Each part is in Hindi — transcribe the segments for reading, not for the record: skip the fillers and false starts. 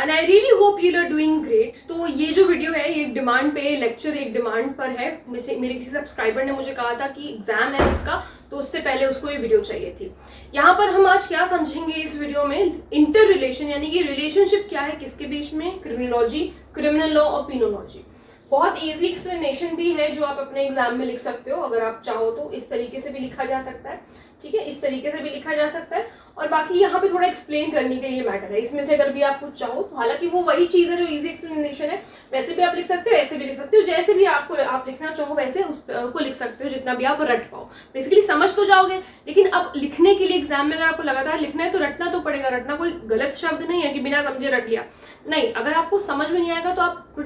And I really hope you are doing great. तो ये जो वीडियो है ये एक डिमांड पे लेक्चर एक डिमांड पर है। मेरे किसी सब्सक्राइबर ने मुझे कहा था कि एग्जाम है उसका, तो उससे पहले उसको ये वीडियो चाहिए थी। यहाँ पर हम आज क्या समझेंगे इस वीडियो में, इंटर रिलेशन यानी कि रिलेशनशिप क्या है किसके बीच में, क्रिमिनोलॉजी, क्रिमिनल लॉ और पिनोलॉजी। बहुत इजी एक्सप्लेनेशन भी है जो आप अपने एग्जाम में लिख सकते हो, अगर आप चाहो तो इस तरीके से भी लिखा जा सकता है, ठीक है, इस तरीके से भी लिखा जा सकता है। और बाकी यहाँ पे थोड़ा एक्सप्लेन करने के लिए मैटर है, इसमें से अगर भी आप कुछ चाहो तो, हालांकि वो वही चीज है जो इजी एक्सप्लेनेशन है, वैसे भी आप लिख सकते हो, ऐसे भी लिख सकते हो, जैसे भी आपको आप लिखना चाहो वैसे उसको लिख सकते हो, जितना भी आप रट पाओ। बेसिकली समझ तो जाओगे, लेकिन अब लिखने के लिए एग्जाम में अगर आपको लगातार लिखना है तो रटना तो पड़ेगा। रटना कोई गलत शब्द नहीं है कि बिना समझे रट लिया, नहीं। अगर आपको समझ में नहीं आएगा तो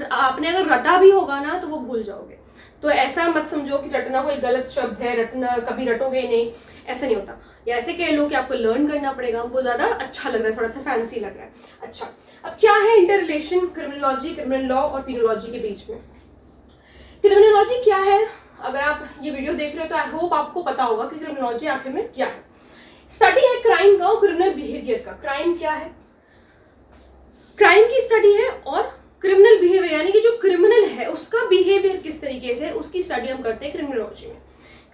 आपने अगर रटा भी होगा ना तो वो भूल जाओगे। तो ऐसा मत समझो कि रटना कोई गलत शब्द है, रटना कभी रटोगे नहीं, ऐसा नहीं होता। या ऐसे कह लो कि आपको लर्न करना पड़ेगा, वो ज्यादा अच्छा लग रहा है, थोड़ा सा फैंसी लग रहा है। अच्छा, अब क्या है inter relation criminology, criminal law और पिनोलॉजी के बीच में। क्रिमिनोलॉजी क्या है, अगर आप ये वीडियो देख रहे हो तो आई होप आपको पता होगा कि क्रिमिनोलॉजी आखिर में क्या है। स्टडी है क्राइम का और क्रिमिनल बिहेवियर का। क्राइम क्या है, क्राइम की स्टडी है, और क्रिमिनल बिहेवियर यानी कि जो क्रिमिनल है उसका बिहेवियर किस तरीके से, उसकी स्टडी हम करते हैं क्रिमिनोलॉजी में।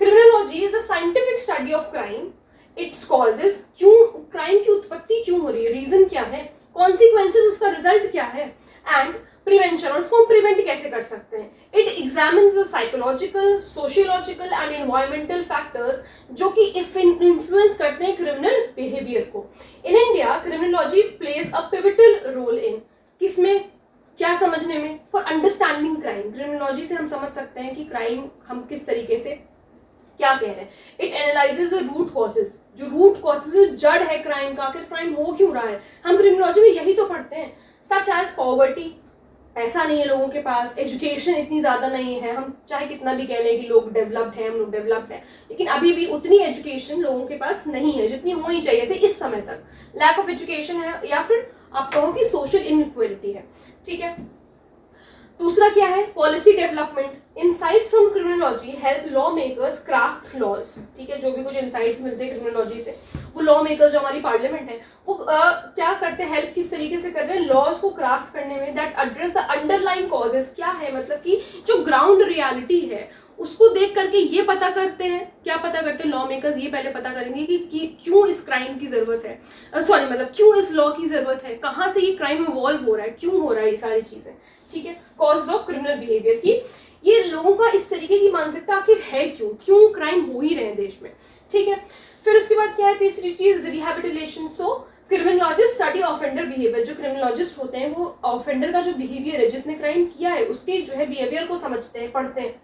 Criminology is a scientific study of crime, its causes, क्यों क्राइम की उत्पत्ति क्यों हो रही है, रीजन क्या है, कॉन्सिक्वेंसेज उसका रिजल्ट क्या है, एंड प्रिवेंशन, और उसको हम प्रिवेंट कैसे कर सकते हैं। It examines the psychological, sociological and environmental factors जो कि इन्फ्लुएंस करते हैं क्रिमिनल बिहेवियर को। In India criminology plays a pivotal role in, किसमें, क्या समझने में, फॉर अंडरस्टैंडिंग क्राइम। क्रिमिनोलॉजी से हम समझ सकते हैं कि क्राइम हम किस तरीके से क्या कह रहे हैं। It analyses the root causes, जो रूट कॉजेज, जो जड़ है क्राइम का, आखिर क्राइम हो क्यों रहा है, हम क्रिमिनोलॉजी में यही तो पढ़ते हैं। सच एज पॉवर्टी, पैसा नहीं है लोगों के पास, एजुकेशन इतनी ज्यादा नहीं है, हम चाहे कितना भी कह लें कि लोग डेवलप्ड हैं, हम लोग डेवलप्ड हैं, लेकिन अभी भी उतनी एजुकेशन लोगों के पास नहीं है जितनी होनी चाहिए थी इस समय तक। लैक ऑफ एजुकेशन है, या फिर आप कहो कि सोशल इनइक्वालिटी है, ठीक है। दूसरा क्या है, policy development. Insights from criminology help law makers craft laws, ठीक है, जो भी कुछ इनसाइट्स मिलते हैं क्रिमिनोलॉजी से, वो लॉ मेकर्स जो हमारी पार्लियामेंट है वो क्या करते हैं, हेल्प किस तरीके से कर रहे हैं, लॉज को क्राफ्ट करने में, that address the underline causes. क्या है, मतलब कि जो ग्राउंड रियलिटी है उसको देख करके ये पता करते हैं, क्या पता करते हैं लॉ मेकर्स, ये पहले पता करेंगे कि क्यों इस क्राइम की जरूरत है, सॉरी मतलब क्यों इस लॉ की जरूरत है, कहाँ से ये क्राइम इवॉल्व हो रहा है, क्यों हो रहा है ये सारी चीजें, ठीक है। कॉज ऑफ क्रिमिनल बिहेवियर की, ये लोगों का इस तरीके की मानसिकता आखिर है क्यों क्राइम हो ही रहे हैं देश में, ठीक है। फिर उसके बाद क्या है, तीसरी चीज रिहैबिलिटेशन। सो क्रिमिनोलॉजिस्ट स्टडी ऑफेंडर बिहेवियर, जो क्रिमिनोलॉजिस्ट होते हैं वो ऑफेंडर का जो बिहेवियर है, जिसने क्राइम किया है उसके जो है बिहेवियर को समझते हैं, पढ़ते हैं,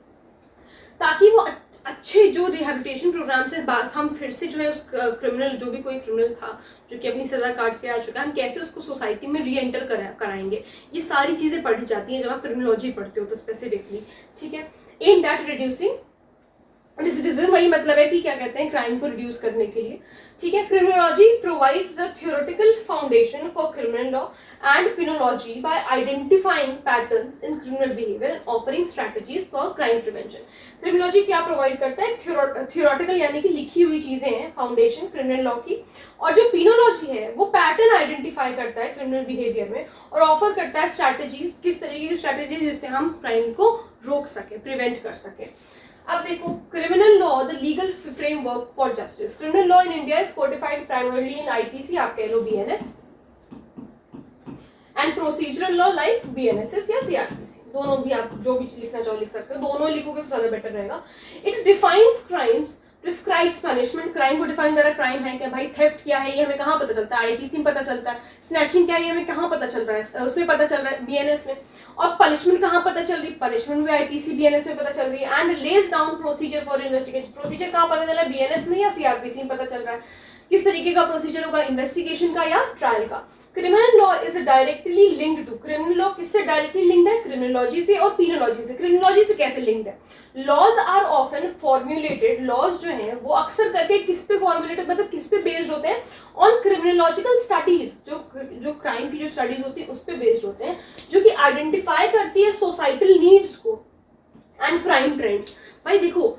ताकि वो अच्छे जो रिहैबिलिटेशन प्रोग्राम से हम फिर से जो है उस क्रिमिनल, जो भी कोई क्रिमिनल था जो कि अपनी सजा काट के आ चुका है, हम कैसे उसको सोसाइटी में री एंटर कराएंगे, ये सारी चीजें पढ़ी जाती हैं जब आप क्रिमिनोलॉजी पढ़ते हो तो स्पेसिफिकली, ठीक है। एम्ड एट रिड्यूसिंग डिसीजन, वही मतलब है कि क्या कहते हैं, क्राइम को रिड्यूस करने के लिए, ठीक है। Criminology provides the theoretical foundation for criminal law and penology bye identifying patterns in criminal behaviour and offering strategies for crime prevention. Criminology क्या प्रोवाइड करता है, थ्योरेटिकल यानी कि लिखी हुई चीजें हैं, फाउंडेशन क्रिमिनल लॉ की, और जो पिनोलॉजी है वो पैटर्न आइडेंटिफाई करता है क्रिमिनल बिहेवियर में और ऑफर करता है स्ट्रैटेजीज, किस तरीके की स्ट्रैटेजीज जिससे हम क्राइम को रोक सके, प्रिवेंट कर सके। अब देखो, criminal law the legal framework for justice. Criminal law in India is codified primarily in IPC, आप कह लो BNS, and procedural law like BNSS या सीआरपीसी, दोनों भी आप जो भी लिखना चाहो लिख सकते हो, दोनों लिखोगे तो ज्यादा बेटर रहेगा। It defines crimes, prescribes punishment. Crime को डिफाइन कर रहा है, क्राइम है क्या भाई, थेफ्ट क्या है ये हमें कहाँ पता चलता है, आईपीसी में पता चलता है, स्नैचिंग क्या है ये हमें कहाँ पता चल रहा है, उसमें पता चल रहा है बीएनएस में, और पनिशमेंट कहाँ पता चल रही है, पनिशमेंट भी आईपीसी बीएनएस में पता चल रही है। And lays down procedure for investigation, procedure कहाँ पता चल रहा है, बीएनएस में या सीआरपीसी में पता चल रहा है, किस तरीके का प्रोसीजर होगा, इन्वेस्टिगेशन का या ट्रायल का। Criminal law is directly linked to, criminal law किससे डायरेक्टली लिंक्ड है, क्रिमिनोलॉजी से और पिनोलॉजी से। क्रिमिनोलॉजी से कैसे लिंक्ड है, laws are often formulated, laws जो हैं वो अक्सर करके किस पे फॉर्मुलेटेड, मतलब किस पे बेस्ड होते हैं, ऑन क्रिमिनोलॉजिकल स्टडीज, जो क्राइम की जो स्टडीज होती है उस पे बेस्ड होते हैं, जो कि आइडेंटिफाई करती है सोसाइटल नीड्स को एंड क्राइम ट्रेंड्स। भाई देखो,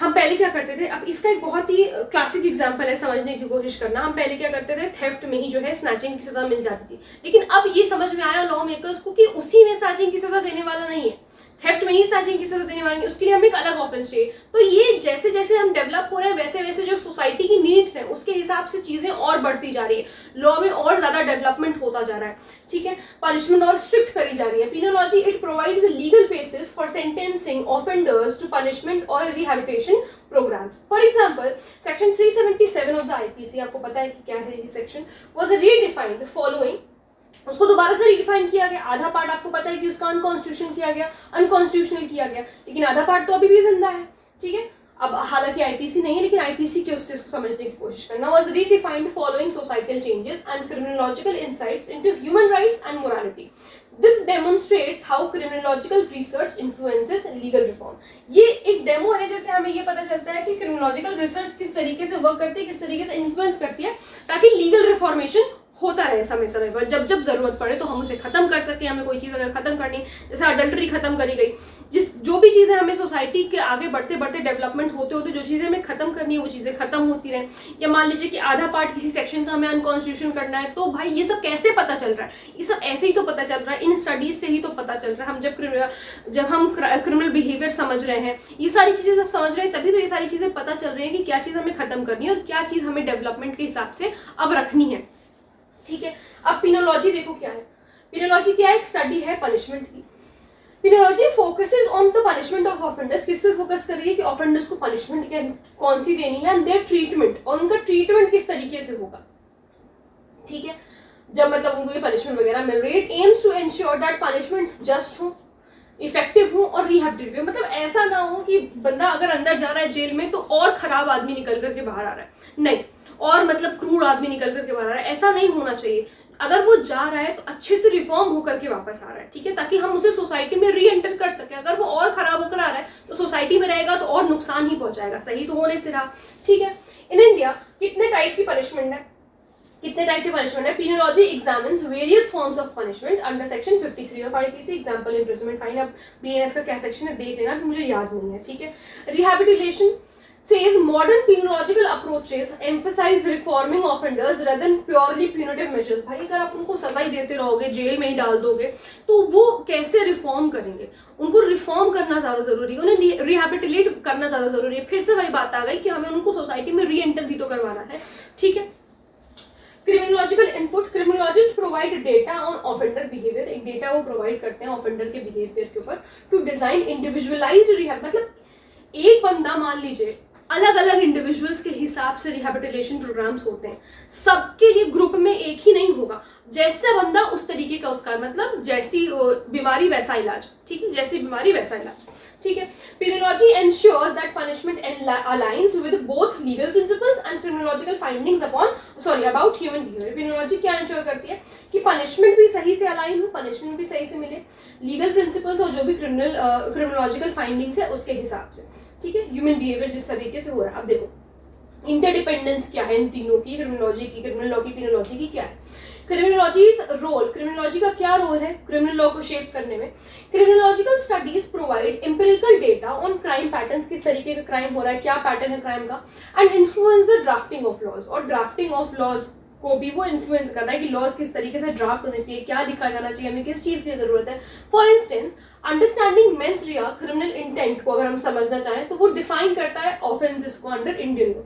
हम पहले क्या करते थे, अब इसका एक बहुत ही क्लासिक एग्जांपल है, समझने की कोशिश करना। हम पहले क्या करते थे, थेफ्ट में ही जो है स्नैचिंग की सजा मिल जाती थी, लेकिन अब ये समझ में आया लॉ मेकर्स को कि उसी में स्नैचिंग की सजा देने वाला नहीं है, थेफ्ट में ही स्नैचिंग की सजा देने वाला नहीं, उसके लिए हमें एक अलग ऑफेंस चाहिए। तो ये जैसे जैसे हम डेवलप हो रहे हैं वैसे वैसे जो सोसाइटी की नीड्स हैं उसके हिसाब से चीजें और बढ़ती जा रही है, लॉ में और ज्यादा डेवलपमेंट होता जा रहा है, ठीक है। पनिशमेंट और स्ट्रिक्ट करी जा रही है। Penology it provides legal basis for sentencing offenders to punishment और rehabilitation programmes. For example section 377 of the IPC, आपको पता है कि क्या है ये सेक्शन, वाज रीडिफाइंड फॉलोइंग, उसको दोबारा से रिडिफाइन किया गया। आधा पार्ट आपको पता है कि उसका अनकॉन्स्टिट्यूशनल किया गया, लेकिन आधा पार्ट तो अभी भी जिंदा है, ठीक है। अब हालांकि आईपीसी नहीं है, लेकिन आईपीसी के उससे इसको समझने की कोशिश करना। Was redefined following societal changes and criminological insights into human rights and morality. This demonstrates how criminological research influences legal reform. ये एक डेमो है, जैसे हमें ये पता चलता है कि क्रिमिनोलॉजिकल रिसर्च किस तरीके से वर्क करती है, किस तरीके से इन्फ्लुएंस करती है, ताकि लीगल रिफॉर्मेशन होता रहे समय समय पर, जब जब जरूरत पड़े तो हम उसे खत्म कर सकें। हमें कोई चीज अगर खत्म करनी, जैसे अडल्ट्री खत्म करी गई, जो भी चीजें हमें सोसाइटी के आगे बढ़ते बढ़ते डेवलपमेंट होते होते जो चीजें हमें खत्म करनी है वो चीजें खत्म होती रहे। या मान लीजिए कि आधा पार्ट किसी सेक्शन का हमें अनकॉन्स्टिट्यूशन करना है, तो भाई ये सब कैसे पता चल रहा है, ये सब ऐसे ही तो पता चल रहा है, इन स्टडीज से ही तो पता चल रहा है। हम जब हम क्रिमिनल बिहेवियर समझ रहे हैं, ये सारी चीजें सब समझ रहे हैं, तभी तो ये सारी चीजें पता चल रही है कि क्या चीज हमें खत्म करनी है और क्या चीज हमें डेवलपमेंट के हिसाब से अब रखनी है, ठीक है। अब पिनोलॉजी देखो क्या है, पिनोलॉजी क्या है, एक स्टडी है पनिशमेंट की। Penology focuses on the punishment of offenders, किस पे फोकस कर रही है कि ऑफेंडर्स को पनिशमेंट कौन सी देनी है, एंड देयर ट्रीटमेंट, और उनका ट्रीटमेंट किस तरीके से होगा, ठीक है। जब मतलब उनको ये पनिशमेंट वगैरह मिल रही है, it aims to ensure that punishments just हो, इफेक्टिव हो और रिहैबिलिटेटिव। मतलब ऐसा ना हो कि बंदा अगर अंदर जा रहा है जेल में तो और खराब आदमी निकल करके बाहर आ रहा है, नहीं, और मतलब क्रूर आदमी निकल करके बाहर आ रहा है, ऐसा नहीं होना चाहिए। अगर वो जा रहा है तो अच्छे से रिफॉर्म होकर के वापस आ रहा है, ठीक है, ताकि हम उसे सोसाइटी में री एंटर कर सके। अगर वो और खराब होकर आ रहा है तो सोसाइटी में रहेगा तो और नुकसान ही पहुंचाएगा, सही तो होने से रहा, ठीक है। इन इंडिया कितने टाइप की पनिशमेंट है, penology examines various forms of punishment under section 53 of IPC, example imprisonment, fine. अब बीएनएस का क्या सेक्शन है देख लेना, मुझे याद नहीं है, ठीक है। Rehabilitation says modern penological approaches emphasize reforming offenders rather than purely punitive measures। भाई अगर आप उनको सजा ही देते रहोगे, जेल में ही डाल दोगे, तो वो कैसे रिफॉर्म करेंगे? उनको रिफॉर्म करना ज्यादा जरूरी है, उन्हें रिहैबिलिटेट करना ज्यादा जरूरी है। फिर से वही बात आ गई कि हमें उनको सोसाइटी में री एंटर भी तो करवाना है, ठीक है। Criminological input, criminologist provide data on offender behaviour, एक डेटा वो प्रोवाइड करते हैं ऑफेंडर के बिहेवियर के ऊपर, टू डिजाइन इंडिविजुअलाइज्ड रिहैब। मतलब एक बंदा मान लीजिए अलग अलग इंडिविजुअल्स के हिसाब से रिहैबिलिटेशन प्रोग्राम्स होते हैं, सबके लिए ग्रुप में एक ही नहीं होगा, जैसा बंदा उस तरीके का उसका, मतलब जैसी बीमारी वैसा इलाज, ठीक है, जैसी बीमारी वैसा इलाज, ठीक है। Penology ensures that punishment aligns with both legal principles and criminological findings about human behaviour. Penology क्या इंश्योर करती है कि पनिशमेंट भी सही से अलाइन हो, पनिशमेंट भी सही से मिले, लीगल प्रिंसिपल्स और जो भी क्रिमिनोलॉजिकल फाइंडिंग्स है उसके हिसाब से, ठीक है, ह्यूमन बिहेवियर जिस तरीके से हो रहा है। अब देखो इंटरडिपेंडेंस क्या है इन तीनों की, क्रिमिनोलॉजी की, क्रिमिनल लॉ की, पिनोलॉजी की क्या है। क्रिमिनोलॉजीज रोल, क्रिमिनोलॉजी का क्या रोल है क्रिमिनल लॉ को शेप करने में? Criminological studies provide empirical data on crime patterns, किस तरीके का क्राइम हो रहा है, क्या पैटर्न है क्राइम का, and influence the drafting of laws, और ड्राफ्टिंग ऑफ लॉज को भी वो इन्फ्लुएंस करना है कि लॉज किस तरीके से ड्राफ्ट होने चाहिए, क्या लिखा जाना चाहिए, हमें किस चीज की जरूरत है। For instance understanding mains Riya criminal intent को अगर हम समझना चाहें तो वो डिफाइन करता है ऑफेंसेस को under Indian law.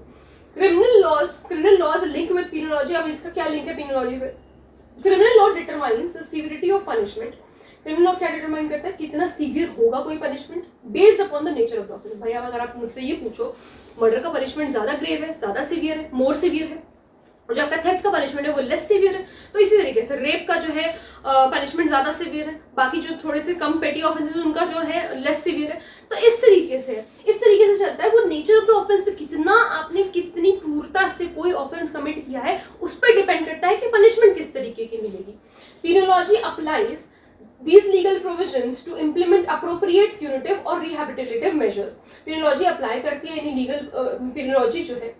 Criminal laws link with penology. अब इसका क्या लिंक है पिनोलॉजी से? Criminal law determines the severity of punishment. Criminal law क्या डिटरमाइन करता है, कितना सीवियर होगा कोई punishment, based upon the nature of the offence. भाई अगर आप मुझसे ये पूछो मर्डर का पनिशमेंट ज्यादा ग्रेव है, ज्यादा सीवियर है, मोर सीवियर है, जो आपका थेफ्ट का पनिशमेंट है वो लेस सीवियर है, तो इसी तरीके से रेप का जो है पनिशमेंट ज्यादा सीवियर है, बाकी जो थोड़े से कम पेटी ऑफेंसेस उनका जो है लेस सीवियर है। तो इस तरीके से चलता है। वो नेचर ऑफ द ऑफेंस पे कितना आपने कितनी क्रूरता से कोई ऑफेंस कमिट किया है उस पर डिपेंड करता है कि पनिशमेंट किस तरीके की मिलेगी। Penology applies these legal provisions to implement appropriate punitive और rehabilitative measures। पिनोलॉजी अप्लाई करती है यानी लीगल पिनोलॉजी जो है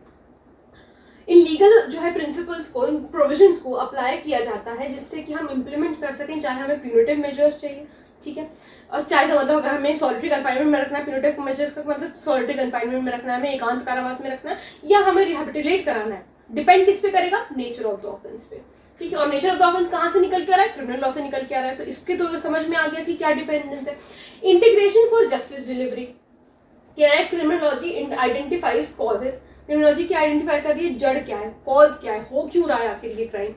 इन लीगल जो है प्रिंसिपल्स को, इन प्रोविजंस को अप्लाई किया जाता है जिससे कि हम इंप्लीमेंट कर सकें, चाहे हमें प्यूनिटिव मेजर्स चाहिए, ठीक है। और चाहे तो मतलब अगर हमें सॉलिटरी कन्फाइनमेंट में रखना है, पीरियोडिक मेजर्स का मतलब सॉलिटरी कन्फाइनमेंट में रखना है, हमें एकांत कारावास में रखना है, या हमें रिहेबिलिटेट कराना है, डिपेंड किस पे करेगा, नेचर ऑफ द ऑफेंस पे, ठीक है। और नेचर ऑफ द ऑफेंस कहाँ से निकल के आ रहा है, क्रिमिनल लॉ से निकल के आ रहा है। तो इसके तो समझ में आ गया कि क्या डिपेंडेंस है। इंटीग्रेशन फॉर जस्टिस डिलीवरी कह रहा है क्रिमिनोलॉजी आइडेंटिफाइज कॉजेस, क्रिमिनोलॉजी क्या आइडेंटिफाई कर रही है, जड़ क्या है, कॉज क्या है, हो क्यों रहा है आखिर ये crime.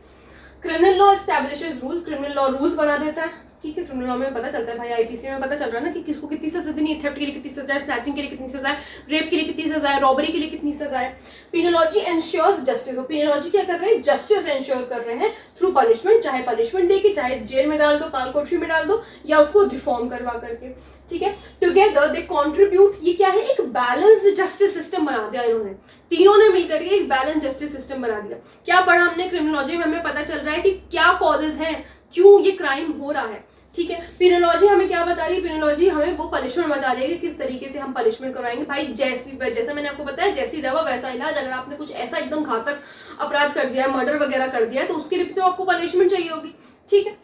Criminal law establishes rule, criminal law rules बना देता है, ठीक है। क्रिमिनल लॉ में पता चलता है भाई, आईपीसी में पता चल रहा है ना कि किसको कितनी सजा देनी है, थेफ्ट के लिए कितनी सजा है, स्नैचिंग के लिए कितनी सजा है, रेप के लिए कितनी सजा है, रॉबरी के लिए कितनी सजा है। पिनोलॉजी एंश्योर्स जस्टिस, और पिनोलॉजी क्या कर रहे हैं, जस्टिस एंश्योर कर रहे हैं थ्रू पनिशमेंट, चाहे पनिशमेंट देके, चाहे जेल में डाल दो, काल कोठरी में डाल दो, या उसको रिफॉर्म करवा करके, ठीक है। टुगेदर दे कॉन्ट्रीब्यूट, ये क्या है, एक बैलेंस्ड जस्टिस सिस्टम बना दिया इन्होंने, तीनों ने मिलकर के एक बैलेंस जस्टिस सिस्टम बना दिया। क्या पढ़ा हमने क्रिमिनोलॉजी में, हमें पता चल रहा है कि क्या कॉजेज हैं, क्यों ये क्राइम हो रहा है, ठीक है। पिनोलॉजी हमें क्या बता रही है, पिनोलॉजी हमें वो पनिशमेंट बता रही है कि किस तरीके से हम पनिशमेंट करवाएंगे। भाई जैसा मैंने आपको बताया, जैसी दवा वैसा इलाज। अगर आपने कुछ ऐसा एकदम घातक अपराध कर दिया है, मर्डर वगैरह कर दिया है, तो उसके लिए तो आपको पनिशमेंट चाहिए होगी, ठीक है।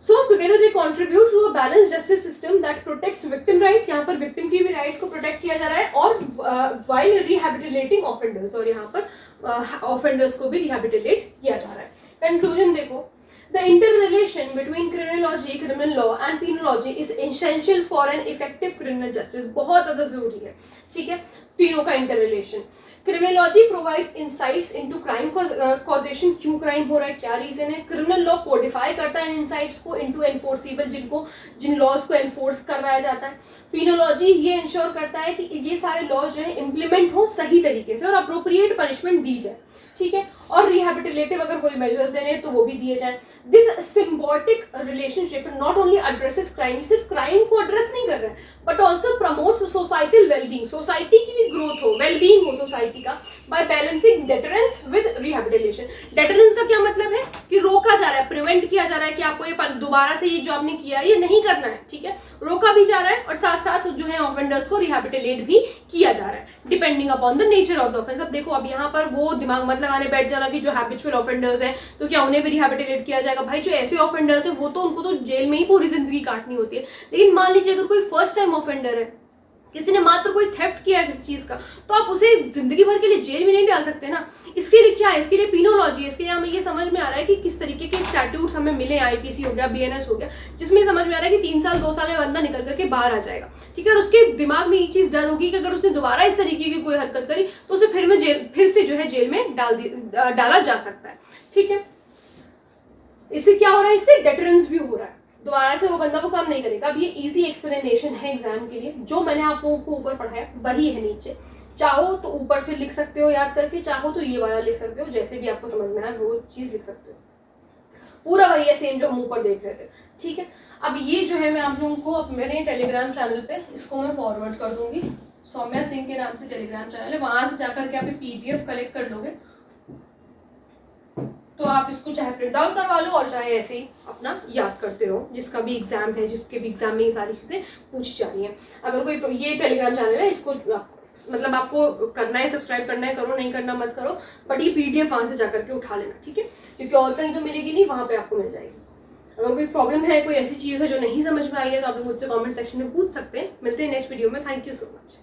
So together they contribute to a balanced justice system that protects victim right, यहाँ पर victim की भी right को protect किया जा रहा है, और while rehabilitating offenders, और यहाँ पर offenders को भी rehabilitate किया जा रहा है। Conclusion देखो, the interrelation between criminology, criminal law and penology is essential for an effective criminal justice, बहुत ज़्यादा जरूरी है, ठीक है, तीनों का interrelation। Criminology provides insights into crime causation, क्यों क्राइम हो रहा है, क्या रीजन है। क्रिमिनल लॉ कोडिफाई करता है इनसाइट्स को इनटू एनफोर्सेबल, जिन लॉज को एनफोर्स करवाया जाता है। पिनोलॉजी ये इंश्योर करता है कि ये सारे लॉज जो है इंप्लीमेंट हो सही तरीके से और अप्रोप्रिएट पनिशमेंट दी जाए, ठीक है। और रिहेबिलिटेटिव अगर कोई मेजर्स देने तो वो भी दिए जाए। This symbiotic relationship not only addresses crime, सिर्फ क्राइम को एड्रेस नहीं कर रहे हैं, but also promotes societal wellbeing, society की भी ग्रोथ हो, वेलबींग हो सोसाइटी का, by balancing deterrence with rehabilitation. Deterrence का क्या मतलब है कि रोका जा रहा है, प्रिवेंट किया जा रहा है कि आपको ये दोबारा से ये जो आपने किया है ये नहीं करना है, ठीक है, रोका भी जा रहा है, और साथ साथ जो है ऑफेंडर्स को रिहेबिलिटेट भी किया जा रहा है depending upon the nature of the offence. अब देखो, अब यहाँ पर वो दिमाग मत लगाने बैठ जाना कि जो हैबिचुअल ऑफेंडर्स हैं तो क्या उन्हें भी रिहेबिलिटेट किया जाएगा। भाई जो ऐसे ऑफेंडर्स हैं वो तो उनको तो जेल में ही पूरी जिंदगी काटनी होती है, लेकिन मान लीजिए अगर कोई फर्स्ट टाइम ऑफेंडर है, किसी ने मात्र कोई थेफ्ट किया है किसी चीज का, तो आप उसे जिंदगी भर के लिए जेल में नहीं डाल सकते ना। इसके लिए क्या है, इसके लिए पिनोलॉजी है, इसके लिए हमें ये समझ में आ रहा है कि किस तरीके के स्टैट्यूट्स हमें मिले, आईपीसी हो गया, बीएनएस हो गया, जिसमें समझ में आ रहा है कि 3 साल 2 साल में बंदा निकल करके बाहर आ जाएगा, ठीक है। और उसके दिमाग में ये चीज डर होगी कि अगर उसने दोबारा इस तरीके की कोई हरकत करी तो उसे फिर से जो है जेल में डाला जा सकता है, ठीक है। इससे क्या हो रहा है, इससे डेटरेंस भी हो रहा है, दोबारा से वो बंदा को काम नहीं करेगा। अब ये इजी एक्सप्लेनेशन है एग्जाम के लिए, जो मैंने आपको ऊपर पढ़ाया वही है नीचे, चाहो तो ऊपर से लिख सकते हो याद करके, चाहो तो ये वाला लिख सकते हो, जैसे भी आपको समझ में आए वो चीज लिख सकते हो। पूरा वही है सेम जो हम ऊपर देख रहे थे, ठीक है। अब ये जो है मैं आप लोगों को मेरे टेलीग्राम चैनल पे इसको मैं फॉरवर्ड कर दूंगी, सौम्या सिंह के नाम से टेलीग्राम चैनल है, वहां से जाकर के आप PDF कलेक्ट कर लोगे, तो आप इसको चाहे प्रिंट आउट करवा लो और चाहे ऐसे ही अपना याद करते रहो, जिसका भी एग्जाम है, जिसके भी एग्जाम में ये सारी चीजें पूछी जा रही हैं। अगर कोई ये टेलीग्राम चैनल है, इसको मतलब आपको करना है, सब्सक्राइब करना है करो, नहीं करना मत करो, बट ये PDF वहां से जाकर के उठा लेना, ठीक है, क्योंकि और कहीं तो मिलेगी नहीं, वहां पे आपको मिल जाएगी। अगर कोई प्रॉब्लम है, कोई ऐसी चीज है जो नहीं समझ में आई है, तो आप लोग मुझसे कमेंट सेक्शन में पूछ सकते हैं। मिलते हैं नेक्स्ट वीडियो में, थैंक यू सो मच।